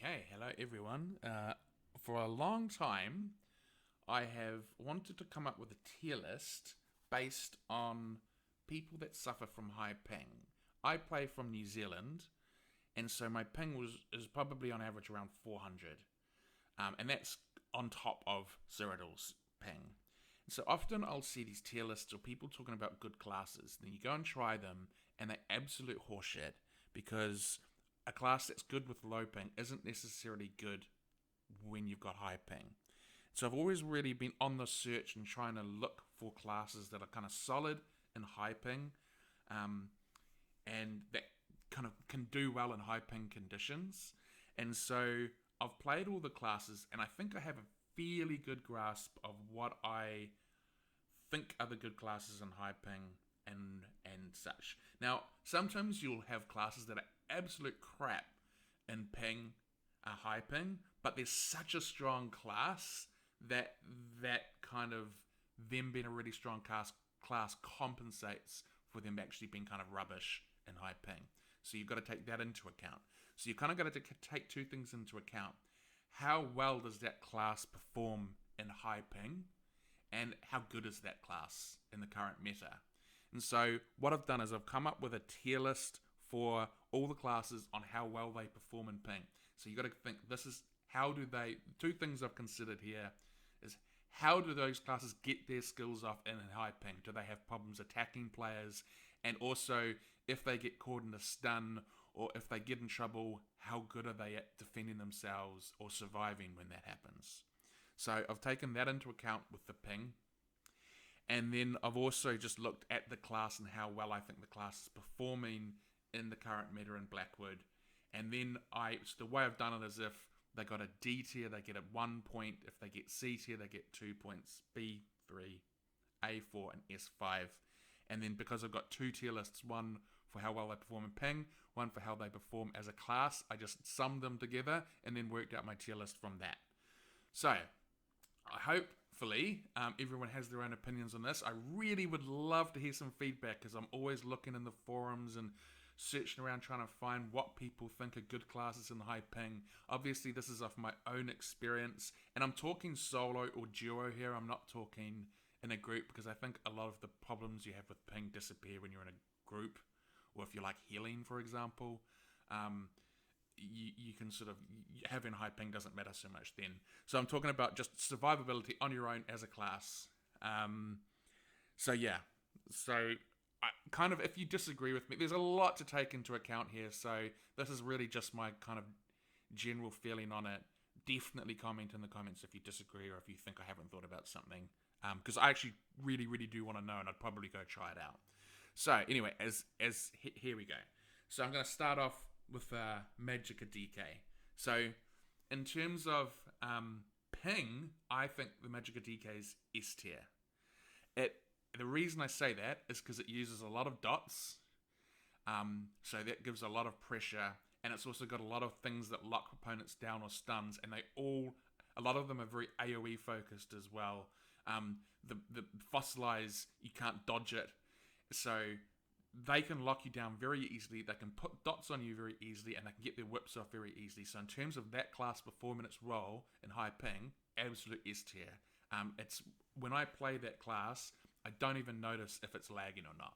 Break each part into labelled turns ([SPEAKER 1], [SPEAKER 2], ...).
[SPEAKER 1] Okay, hello everyone. For a long time, I have wanted to come up with a tier list based on people that suffer from high ping. I play from New Zealand, and so my ping is probably on average around 400, and that's on top of Cyrodiil's ping. So often I'll see these tier lists or people talking about good classes. Then you go and try them, and they're absolute horseshit because a class that's good with low ping isn't necessarily good when you've got high ping. So I've always really been on the search and trying to look for classes that are kind of solid in high ping, and that kind of can do well in high ping conditions. And so I've played all the classes, and I think I have a fairly good grasp of what I think are the good classes in high ping and such. Now, sometimes you'll have classes that are absolute crap in ping, high ping, but there's such a strong class that kind of them being a really strong class compensates for them actually being kind of rubbish in high ping. So you've got to take that into account. So you kind of got to take two things into account. How well does that class perform in high ping? And how good is that class in the current meta? And so what I've done is I've come up with a tier list for all the classes on how well they perform in ping. So you've got to think, this is how do they, two things I've considered here is how do those classes get their skills off in high ping? Do they have problems attacking players? And also, if they get caught in a stun or if they get in trouble, how good are they at defending themselves or surviving when that happens? So I've taken that into account with the ping. And then I've also just looked at the class and how well I think the class is performing in the current meta in Blackwood. And then the way I've done it is if they got a D tier, they get a 1 point. If they get C tier, they get 2 points. B, 3, A4, and S5. And then because I've got two tier lists, one for how well they perform in ping, one for how they perform as a class, I just summed them together and then worked out my tier list from that. So, hopefully, everyone has their own opinions on this. I really would love to hear some feedback because I'm always looking in the forums and searching around trying to find what people think are good classes in high ping. Obviously, this is off my own experience, and I'm talking solo or duo here. I'm not talking in a group because I think a lot of the problems you have with ping disappear when you're in a group, or if you like healing, for example. You can sort of, having high ping doesn't matter so much then. So I'm talking about just survivability on your own as a class. So kind of, if you disagree with me, there's a lot to take into account here. So this is really just my kind of general feeling on it. Definitely comment in the comments if you disagree or if you think I haven't thought about something. Because I actually really, really do want to know, and I'd probably go try it out. So anyway, here we go. So I'm going to start off with Magic DK. So in terms of ping, I think the Magic DK is S tier. The reason I say that is because it uses a lot of dots, so that gives a lot of pressure, and it's also got a lot of things that lock opponents down or stuns, and a lot of them are very AoE focused as well. The fossilize, you can't dodge it, so they can lock you down very easily, they can put dots on you very easily, and they can get their whips off very easily. So in terms of that class performing its role in high ping, absolute S tier. It's when I play that class, I don't even notice if it's lagging or not.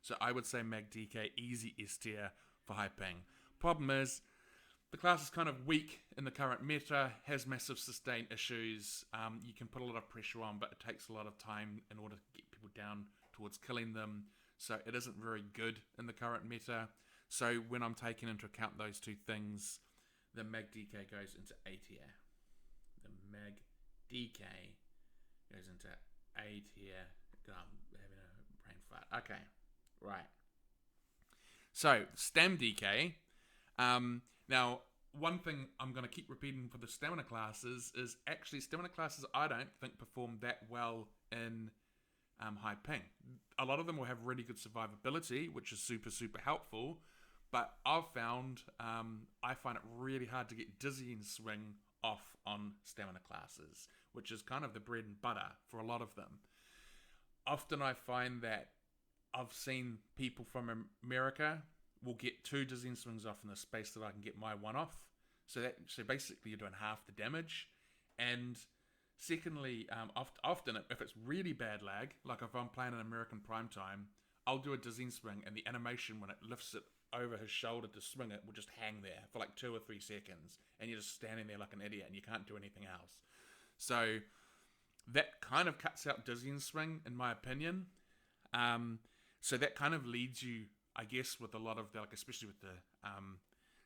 [SPEAKER 1] So I would say MagDK easy S tier for high ping. Problem is, the class is kind of weak in the current meta, has massive sustain issues. You can put a lot of pressure on, but it takes a lot of time in order to get people down towards killing them. So it isn't very good in the current meta. So when I'm taking into account those two things, the MagDK goes into A tier. The MagDK goes into A tier. God, I'm having a brain fart. Okay, right. So, StemDK. Now, one thing I'm going to keep repeating for the stamina classes is actually stamina classes I don't think perform that well in high ping. A lot of them will have really good survivability, which is super, super helpful. But I've found, I find it really hard to get dizzy and swing off on stamina classes, which is kind of the bread and butter for a lot of them. Often I find that I've seen people from America will get 2 dizzying swings off in the space that I can get my one off. So basically you're doing half the damage. And secondly, often if it's really bad lag, like if I'm playing an American Primetime, I'll do a dizzying swing, and the animation when it lifts it over his shoulder to swing it will just hang there for like 2 or 3 seconds, and you're just standing there like an idiot, and you can't do anything else. So that kind of cuts out dizzying swing, in my opinion. So that kind of leads you, I guess, with a lot of the, like, especially with the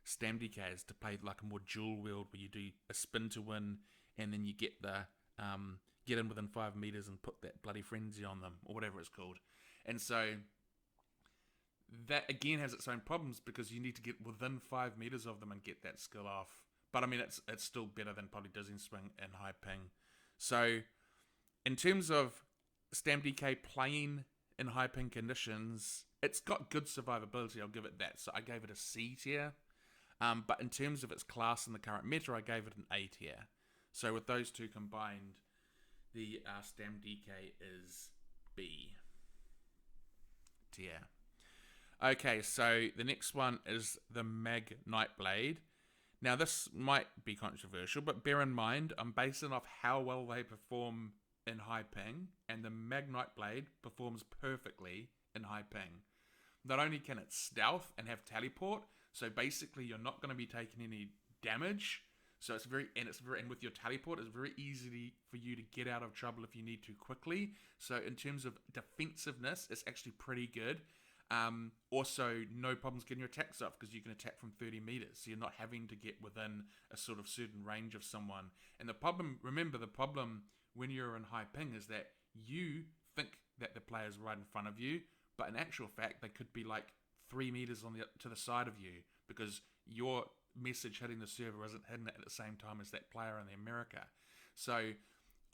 [SPEAKER 1] Stam DKs, to play like a more dual wield where you do a spin to win, and then you get get in within 5 meters and put that bloody frenzy on them, or whatever it's called. And so that again has its own problems, because you need to get within 5 meters of them and get that skill off. But I mean, it's still better than probably dizzying swing and high ping. So in terms of Stam DK playing in high ping conditions, it's got good survivability, I'll give it that. So I gave it a C tier. But in terms of its class in the current meta, I gave it an A tier. So with those two combined, the Stam DK is B tier. Okay, so the next one is the Mag Nightblade. Now this might be controversial, but bear in mind, I'm basing off how well they perform in high ping, and the Mag Nightblade performs perfectly in high ping. Not only can it stealth and have teleport, so basically you're not going to be taking any damage. So it's very, and with your teleport, it's very easy for you to get out of trouble if you need to quickly. So in terms of defensiveness, it's actually pretty good. Also, no problems getting your attacks off, because you can attack from 30 meters. So you're not having to get within a sort of certain range of someone. And the problem when you're in high ping is that you think that the player's right in front of you, but in actual fact, they could be like 3 meters to the side of you, because your message hitting the server isn't hitting it at the same time as that player in the America. So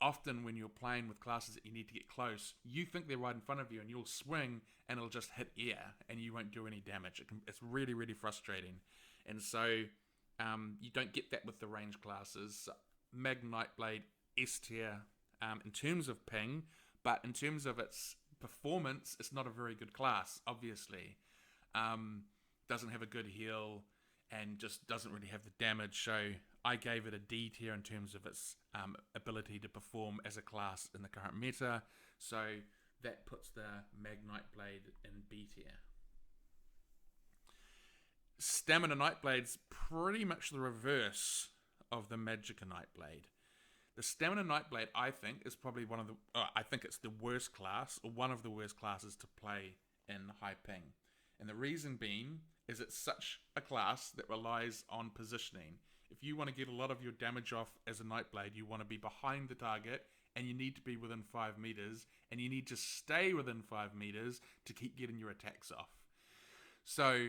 [SPEAKER 1] often when you're playing with classes that you need to get close, you think they're right in front of you, and you'll swing and it'll just hit air and you won't do any damage. It's really, really frustrating. And so you don't get that with the range classes. Mag Nightblade S tier in terms of ping, but in terms of its performance, it's not a very good class, obviously. Doesn't have a good heal, and just doesn't really have the damage. So I gave it a D tier in terms of its ability to perform as a class in the current meta. So that puts the Mag Nightblade in B tier. Stamina Nightblade's pretty much the reverse of the Magicka Nightblade. The Stamina Nightblade, I think, is probably I think it's the worst class, or one of the worst classes to play in high ping. And the reason being is it's such a class that relies on positioning. If you want to get a lot of your damage off as a Nightblade, you want to be behind the target, and you need to be within 5 meters, and you need to stay within 5 meters to keep getting your attacks off. So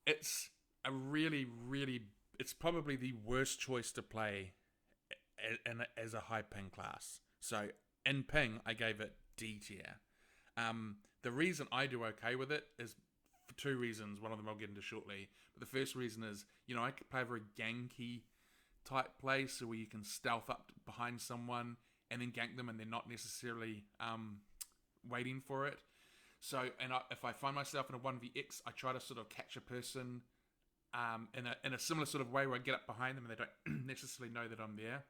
[SPEAKER 1] it's it's probably the worst choice to play as a high ping class. So in ping, I gave it D tier. The reason I do okay with it is for 2 reasons. One of them I'll get into shortly. But the first reason is, I could play a very ganky type play, so where you can stealth up behind someone and then gank them, and they're not necessarily waiting for it. So, if I find myself in a 1vx, I try to sort of catch a person in a similar sort of way, where I get up behind them and they don't necessarily know that I'm there.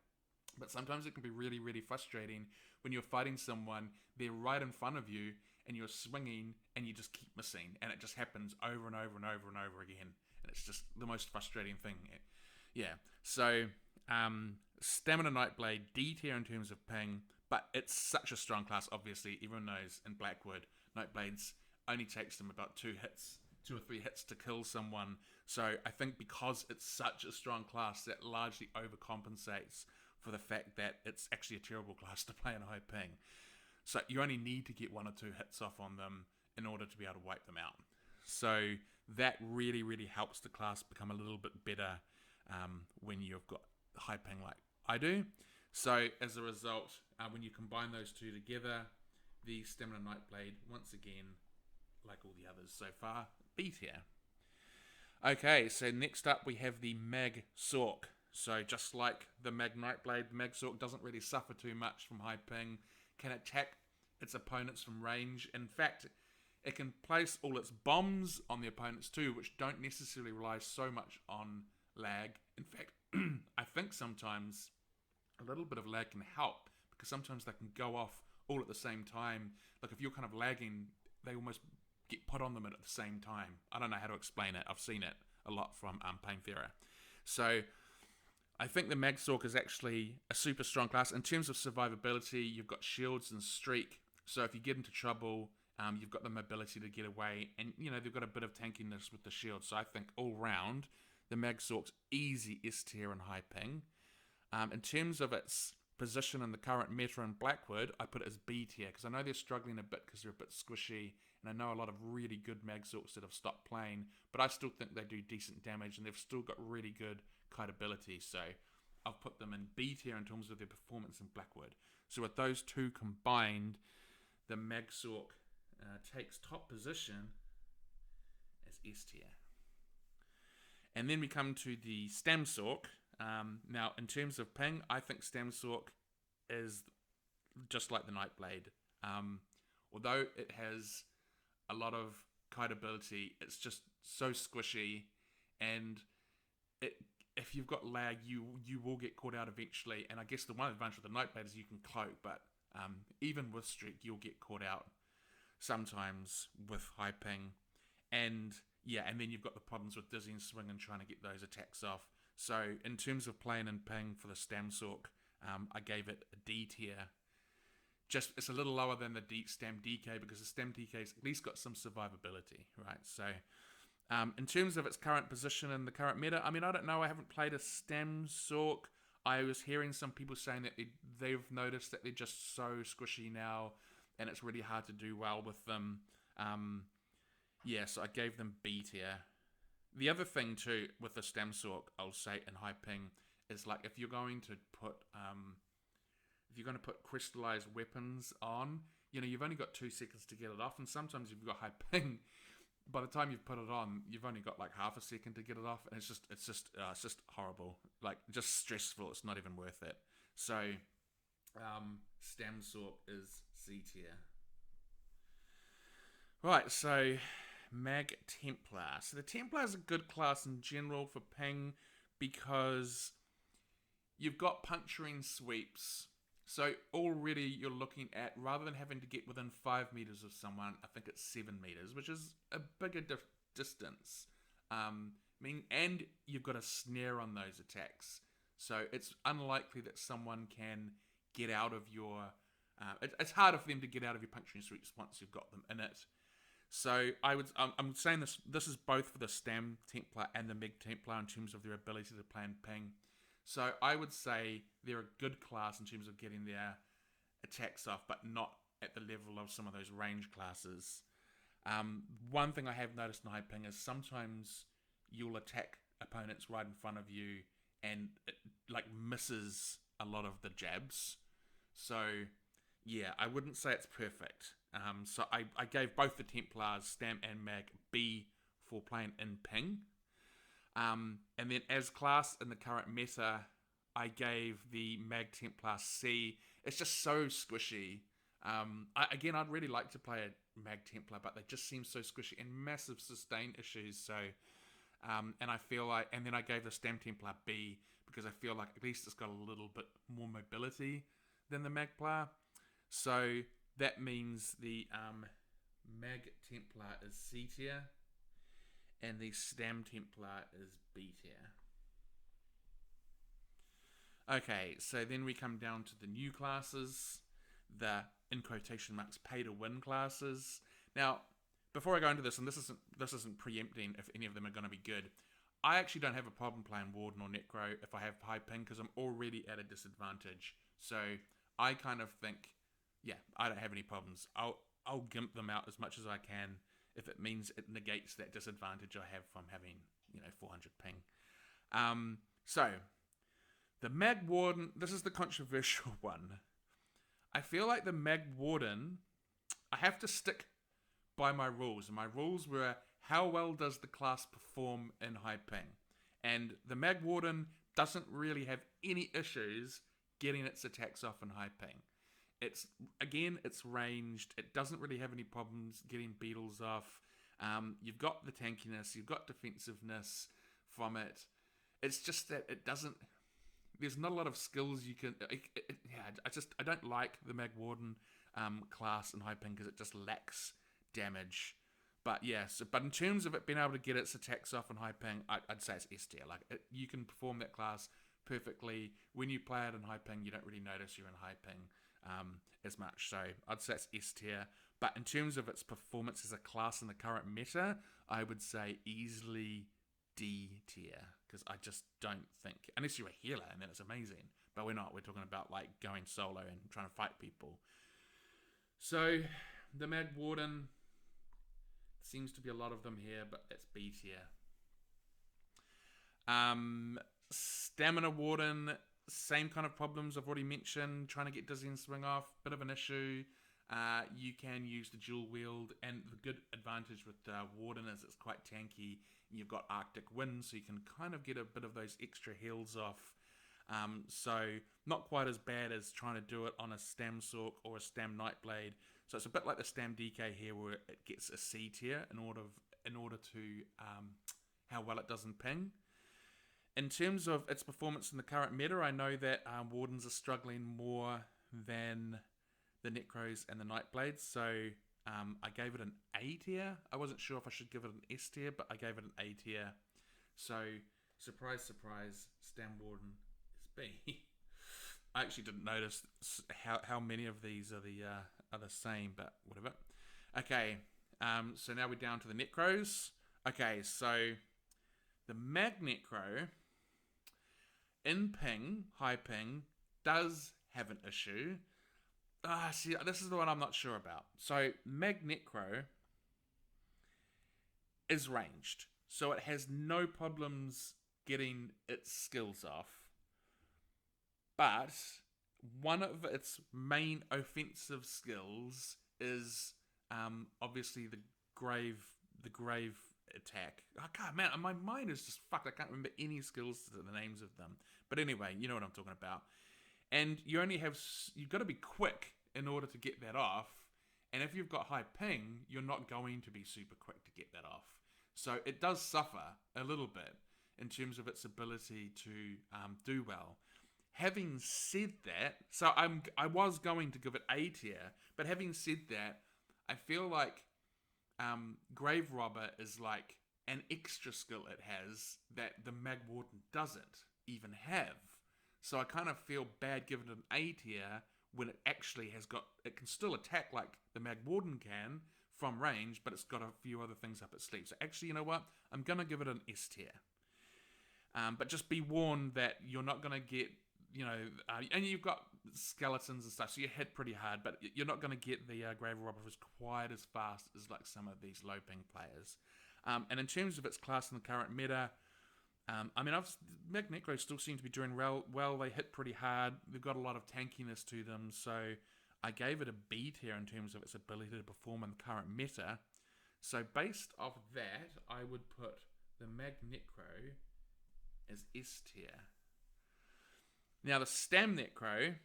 [SPEAKER 1] But sometimes it can be really, really frustrating when you're fighting someone, they're right in front of you, and you're swinging, and you just keep missing, and it just happens over and over and over and over again, and it's just the most frustrating thing. Yeah, so Stamina Nightblade, D tier in terms of ping, but it's such a strong class, obviously. Everyone knows in Blackwood, Nightblades only takes them about 2 or 3 hits to kill someone, so I think because it's such a strong class, that largely overcompensates for the fact that it's actually a terrible class to play in high ping. So you only need to get 1 or 2 hits off on them in order to be able to wipe them out. So that really, really helps the class become a little bit better when you've got high ping like I do. So as a result, when you combine those two together, the Stamina Nightblade, once again, like all the others so far, B tier. Okay, so next up we have the Magsawk. So just like the Mag Nightblade, the Magsawk doesn't really suffer too much from high ping, can attack its opponents from range. In fact, it can place all its bombs on the opponents too, which don't necessarily rely so much on lag. In fact, think sometimes a little bit of lag can help, because sometimes they can go off all at the same time. Like if you're kind of lagging, they almost get put on them at the same time. I don't know how to explain it. I've seen it a lot from Painfarer. So I think the Magsawk is actually a super strong class. In terms of survivability, you've got shields and streak. So if you get into trouble, you've got the mobility to get away. And, they've got a bit of tankiness with the shield. So I think all round, the Magsawk's easy S tier and high ping. In terms of its position in the current meta in Blackwood, I put it as B tier, because I know they're struggling a bit because they're a bit squishy, and I know a lot of really good Magsawks that have stopped playing, but I still think they do decent damage, and they've still got really good kite ability, so I've put them in B tier in terms of their performance in Blackwood. So with those two combined, the Magsawk takes top position as S tier. And then we come to the Stemsalt. Now, in terms of ping, I think Stemsalt is just like the Nightblade. Although it has a lot of kite ability, it's just so squishy, and if you've got lag, you will get caught out eventually. And I guess the one advantage of the Nightblade is you can cloak, but even with streak, you'll get caught out sometimes with high ping. And yeah, and then you've got the problems with dizzy and swing and trying to get those attacks off. So in terms of playing and ping for the Stemsalt, I gave it a D tier. Just it's a little lower than the Stem DK, because the Stem DK's at least got some survivability, right? So in terms of its current position in the current meta, I mean, I don't know. I haven't played a Stemsalt. I was hearing some people saying that they've noticed that they're just so squishy now, and it's really hard to do well with them. Yeah, so I gave them B tier. The other thing too with the Stemsalt, I'll say in high ping, is like if you're going to put crystallized weapons on, you've only got 2 seconds to get it off, and sometimes if you've got high ping, by the time you've put it on, you've only got like half a second to get it off, and it's just horrible, like just stressful. It's not even worth it. So Stemsalt is C tier. Right, so MagTemplar. So the Templar is a good class in general for ping, because you've got puncturing sweeps. So already you're looking at, rather than having to get within 5 meters of someone, I think it's 7 meters, which is a bigger distance. And you've got a snare on those attacks. So it's unlikely that someone can get out of your... it's harder for them to get out of your puncturing sweeps once you've got them in it. So I'm saying this is both for the Stemtemplar and the MagTemplar in terms of their ability to play and ping. So I would say they're a good class in terms of getting their attacks off, but not at the level of some of those range classes. One thing I have noticed in high ping is sometimes you'll attack opponents right in front of you, and it like misses a lot of the jabs. So yeah, I wouldn't say it's perfect. So I gave both the Templars, Stam and Mag, B for playing in ping. And then as class in the current meta, I gave the MagTemplar C. It's just so squishy. I'd really like to play a MagTemplar, but they just seem so squishy and massive sustain issues. So, and I feel like, and then I gave the Stemtemplar B because I feel like at least it's got a little bit more mobility than the Magplar. So that means the MagTemplar is C tier, and the Stemtemplar is B tier. Okay, so then we come down to the new classes, the, in quotation marks, pay-to-win classes. Now, before I go into this, and this isn't preempting if any of them are going to be good, I actually don't have a problem playing Warden or Necro if I have high ping, because I'm already at a disadvantage. So I kind of think, yeah, I don't have any problems. I'll gimp them out as much as I can if it means it negates that disadvantage I have from having, 400 ping. So, the Mag Warden, this is the controversial one. I feel like the Mag Warden, I have to stick by my rules. And my rules were, how well does the class perform in high ping? And the Mag Warden doesn't really have any issues getting its attacks off in high ping. It's ranged. It doesn't really have any problems getting beetles off. You've got the tankiness. You've got defensiveness from it. It's just that it doesn't... there's not a lot of skills you can. I don't like the Mag Warden class in high ping because it just lacks damage. But but in terms of it being able to get its attacks off in high ping, I'd say it's S tier. Like you can perform that class perfectly. When you play it in high ping, you don't really notice you're in high ping as much. So I'd say it's S tier. But in terms of its performance as a class in the current meta, I would say easily D tier, because I just don't think, unless you're a healer and then it's amazing, but we're not. We're talking about like going solo and trying to fight people. So the Mag Warden seems to be a lot of them here, but it's B tier. Stamina Warden, same kind of problems I've already mentioned. Trying to get Dizzy and Swing off, bit of an issue. You can use the dual wield, and the good advantage with Warden is it's quite tanky. You've got Arctic Wind, so you can kind of get a bit of those extra heals off. So not quite as bad as trying to do it on a Stemsalt or a Stem Nightblade. So it's a bit like the Stem DK here, where it gets a C tier in order to how well it does in ping. In terms of its performance in the current meta, I know that Wardens are struggling more than the Necros and the Nightblades, so I gave it an A tier. I wasn't sure if I should give it an S tier, but I gave it an A tier. So, surprise, surprise, Stam Warden is B. I actually didn't notice how many of these are the same, but whatever. Okay, so now we're down to the Necros. Okay, so the Mag Necro in ping, high ping, does have an issue. See, this is the one I'm not sure about. So, Mag Necro is ranged. So, it has no problems getting its skills off. But, one of its main offensive skills is obviously the grave attack. Man, my mind is just fucked. I can't remember any skills to the names of them. But anyway, you know what I'm talking about. And you've got to be quick in order to get that off. And if you've got high ping, you're not going to be super quick to get that off. So it does suffer a little bit in terms of its ability to do well. Having said that, so I was going to give it A tier, but having said that, I feel like Grave Robber is like an extra skill it has that the Mag Warden doesn't even have. So I kind of feel bad giving it an A tier when it actually it can still attack like the Mag Warden can from range, but it's got a few other things up its sleeve. So actually, you know what? I'm going to give it an S tier. But just be warned that you're not going to get, and you've got skeletons and stuff, so you hit pretty hard, but you're not going to get the Grave Robber as quite as fast as like some of these low ping players. And in terms of its class in the current meta, Mag Necro still seem to be doing well. They hit pretty hard. They've got a lot of tankiness to them, so I gave it a B tier in terms of its ability to perform in the current meta. So based off that, I would put the Mag Necro as S tier. Now the Stam Necro,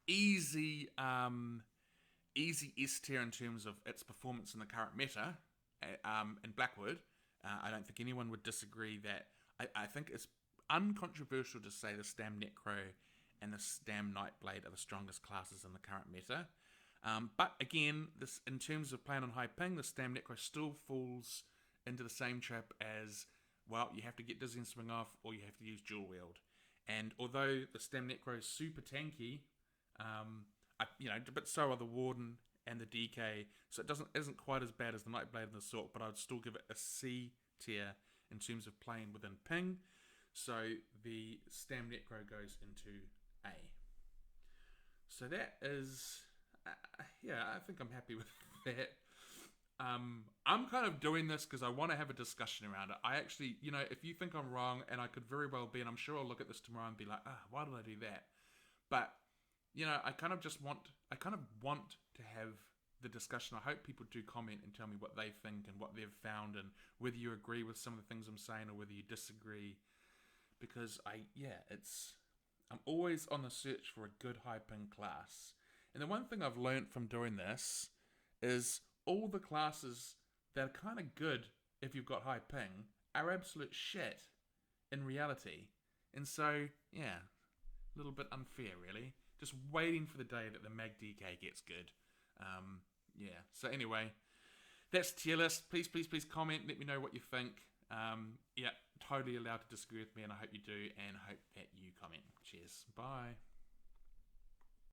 [SPEAKER 1] easy S tier in terms of its performance in the current meta in Blackwood. I don't think anyone would disagree that I think it's uncontroversial to say the Stam Necro and the Stam Nightblade are the strongest classes in the current meta. But again, this in terms of playing on high ping, the Stam Necro still falls into the same trap as, well, you have to get Dizzy and Swing off or you have to use dual wield. And although the Stam Necro is super tanky, but so are the Warden and the DK, so it isn't quite as bad as the Nightblade and the Sword, but I'd still give it a C tier in terms of playing within ping. So the Stam Necro goes into A. So that is, I think I'm happy with that. I'm kind of doing this because I want to have a discussion around it. I actually, if you think I'm wrong, and I could very well be, and I'm sure I'll look at this tomorrow and be like, why did I do that? But, I kind of want to have the discussion. I hope people do comment and tell me what they think and what they've found and whether you agree with some of the things I'm saying or whether you disagree. Because I'm always on the search for a good high ping class. And the one thing I've learned from doing this is all the classes that are kind of good if you've got high ping are absolute shit in reality. And so, yeah, a little bit unfair, really. Just waiting for the day that the Mag DK gets good. Yeah, so anyway, that's tier list. Please comment. Let me know what you think. Yeah, totally allowed to disagree with me, and I hope you do, and I hope that you comment. Cheers. Bye.